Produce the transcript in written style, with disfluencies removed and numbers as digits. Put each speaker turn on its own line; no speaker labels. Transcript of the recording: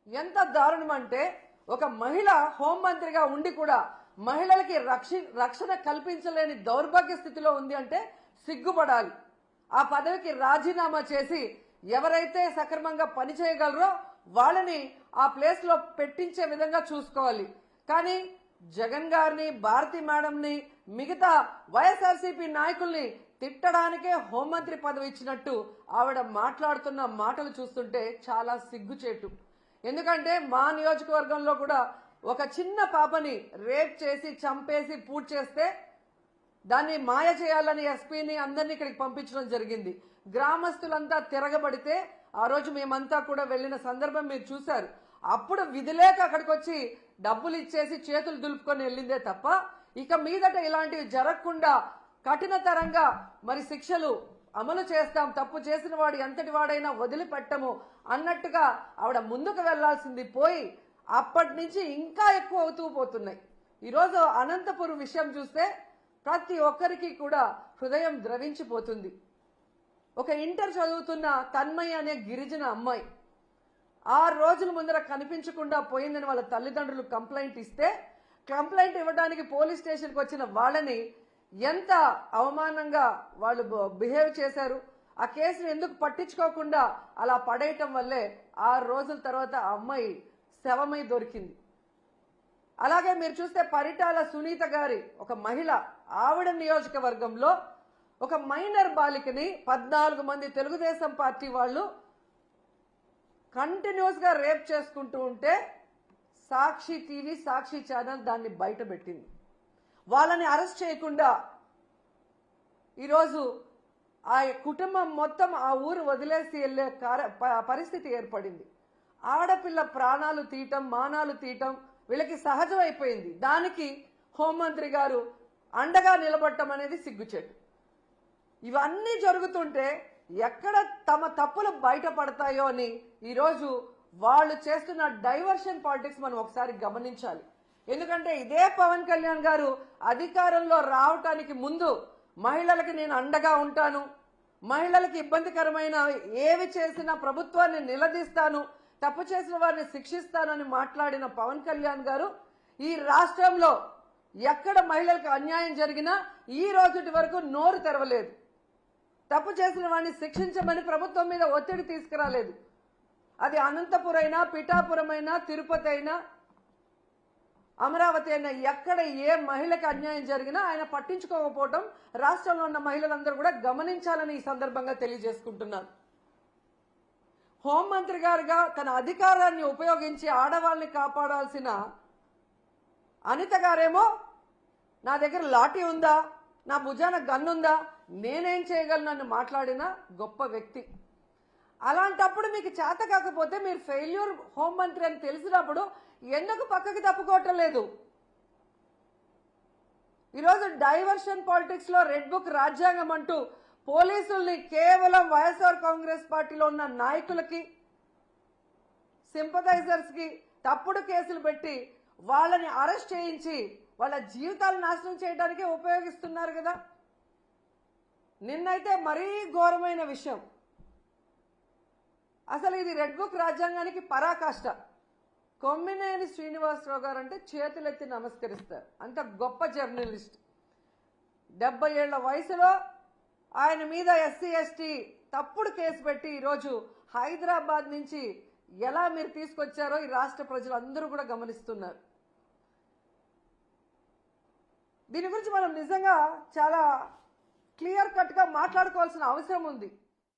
ఎంత దారుణం అంటే ఒక మహిళ హోంమంత్రిగా ఉండి కూడా మహిళలకి రక్షణ కల్పించలేని దౌర్భాగ్య స్థితిలో ఉంది అంటే సిగ్గుపడాలి. ఆ పదవికి రాజీనామా చేసి ఎవరైతే సక్రమంగా పనిచేయగలరో వాళ్ళని ఆ ప్లేస్ లో పెట్టించే విధంగా చూసుకోవాలి. కానీ జగన్ గారిని, భారతి మేడంని, మిగతా వైఎస్ఆర్సీపీ నాయకుల్ని తిట్టడానికే హోంమంత్రి పదవి ఇచ్చినట్టు ఆవిడ మాట్లాడుతున్న మాటలు చూస్తుంటే చాలా సిగ్గుచేటు. ఎందుకంటే మా నియోజకవర్గంలో కూడా ఒక చిన్న పాపని రేప్ చేసి చంపేసి పూర్తి చేస్తే దాన్ని మాయ చేయాలని ఎస్పీని అందరినీ ఇక్కడికి పంపించడం జరిగింది. గ్రామస్తులంతా తిరగబడితే ఆ రోజు మేమంతా కూడా వెళ్లిన సందర్భం మీరు చూశారు. అప్పుడు విధిలేక అక్కడికి వచ్చి డబ్బులు ఇచ్చేసి చేతులు దులుపుకొని వెళ్ళిందే తప్ప ఇక మీదట ఇలాంటివి జరగకుండా కఠినతరంగా మరి శిక్షలు అమలు చేస్తాం, తప్పు చేసిన వాడు ఎంతటి వాడైనా వదిలిపెట్టము అన్నట్టుగా ఆవిడ ముందుకు వెళ్లాల్సింది పోయి అప్పటి నుంచి ఇంకా ఎక్కువ అవుతూ పోతున్నాయి. ఈరోజు అనంతపురం విషయం చూస్తే ప్రతి ఒక్కరికి కూడా హృదయం ద్రవించిపోతుంది. ఒక ఇంటర్ చదువుతున్న తన్మయ్య అనే గిరిజన అమ్మాయి 6 రోజుల ముందర కనిపించకుండా పోయిందని వాళ్ళ తల్లిదండ్రులు కంప్లైంట్ ఇస్తే కంప్లైంట్ ఇవ్వడానికి పోలీస్ స్టేషన్కి వచ్చిన వాళ్ళని ఎంత అవమానంగా వాళ్ళు బిహేవ్ చేశారు. ఆ కేసును ఎందుకు పట్టించుకోకుండా అలా పడేయటం వల్లే 6 రోజుల తర్వాత ఆ అమ్మాయి శవమై దొరికింది. అలాగే మీరు చూస్తే పరిటాల సునీత గారి ఒక మహిళ, ఆవిడ నియోజకవర్గంలో ఒక మైనర్ బాలికని 14 మంది తెలుగుదేశం పార్టీ వాళ్ళు కంటిన్యూస్ గా రేప్ చేసుకుంటూ ఉంటే సాక్షి టీవీ, సాక్షి ఛానల్ దాన్ని బయట పెట్టింది. వాళ్ళని అరెస్ట్ చేయకుండా ఈరోజు ఆ కుటుంబం మొత్తం ఆ ఊరు వదిలేసి వెళ్లే పరిస్థితి ఏర్పడింది. ఆడపిల్ల ప్రాణాలు తీయటం, మానాలు తీయటం వీళ్ళకి సహజం అయిపోయింది. దానికి హోంమంత్రి గారు అండగా నిలబడటం అనేది సిగ్గుచేటు. ఇవన్నీ జరుగుతుంటే ఎక్కడ తమ తప్పులు బయటపడతాయో అని ఈరోజు వాళ్ళు చేస్తున్న డైవర్షన్ పాలిటిక్స్ మనం ఒకసారి గమనించాలి. ఎందుకంటే ఇదే పవన్ కళ్యాణ్ గారు అధికారంలో రావటానికి ముందు మహిళలకి నేను అండగా ఉంటాను, మహిళలకి ఇబ్బందికరమైన ఏవి చేసినా ప్రభుత్వాన్ని నిలదీస్తాను, తప్పు చేసిన వారిని శిక్షిస్తానని మాట్లాడిన పవన్ కళ్యాణ్ గారు ఈ రాష్ట్రంలో ఎక్కడ మహిళలకు అన్యాయం జరిగినా ఈ రోజుటి వరకు నోరు తెరవలేదు. తప్పు చేసిన వారిని శిక్షించమని ప్రభుత్వం మీద ఒత్తిడి తీసుకురాలేదు. అది అనంతపురం అయినా, పిఠాపురం అయినా, తిరుపతి అయినా, అమరావతి అయినా, ఎక్కడ ఏ మహిళకు అన్యాయం జరిగినా ఆయన పట్టించుకోకపోవటం రాష్ట్రంలో ఉన్న మహిళలందరూ కూడా గమనించాలని ఈ సందర్భంగా తెలియజేసుకుంటున్నారు. హోంమంత్రి గారుగా తన అధికారాన్ని ఉపయోగించి ఆడవాళ్ళని కాపాడాల్సిన అనిత గారేమో నా దగ్గర లాఠీ ఉందా, నా భుజాన గన్నుందా, నేనేం చేయగలను మాట్లాడిన గొప్ప వ్యక్తి. అలాంటప్పుడు మీకు చేత కాకపోతే మీరు ఫెయిల్యూర్ హోంమంత్రి అని తెలిసినప్పుడు ఎందుకు పక్కకి తప్పుకోవటం లేదు? ఈరోజు డైవర్షన్ పాలిటిక్స్ లో రెడ్ బుక్ రాజ్యాంగం అంటూ పోలీసుల్ని కేవలం వైఎస్ఆర్ కాంగ్రెస్ పార్టీలో ఉన్న నాయకులకి, సింపథైజర్స్ కి తప్పుడు కేసులు పెట్టి వాళ్ళని అరెస్ట్ చేయించి వాళ్ళ జీవితాలు నాశనం చేయడానికే ఉపయోగిస్తున్నారు కదా. నిన్నైతే మరీ ఘోరమైన విషయం. అసలు ఇది రెడ్ బుక్ రాజ్యాంగానికి పరాకాష్ట. కొమ్మినేని శ్రీనివాసరావు గారు అంటే చేతులెత్తి నమస్కరిస్తారు. అంత గొప్ప జర్నలిస్ట్. 70 ఏళ్ల వయసులో ఆయన మీద ఎస్సీ ఎస్టీ తప్పుడు కేసు పెట్టి ఈరోజు హైదరాబాద్ నుంచి ఎలా మీరు తీసుకొచ్చారో ఈ రాష్ట్ర ప్రజలందరూ కూడా గమనిస్తున్నారు. దీని గురించి మనం నిజంగా చాలా క్లియర్ కట్ గా మాట్లాడుకోవాల్సిన అవసరం ఉంది.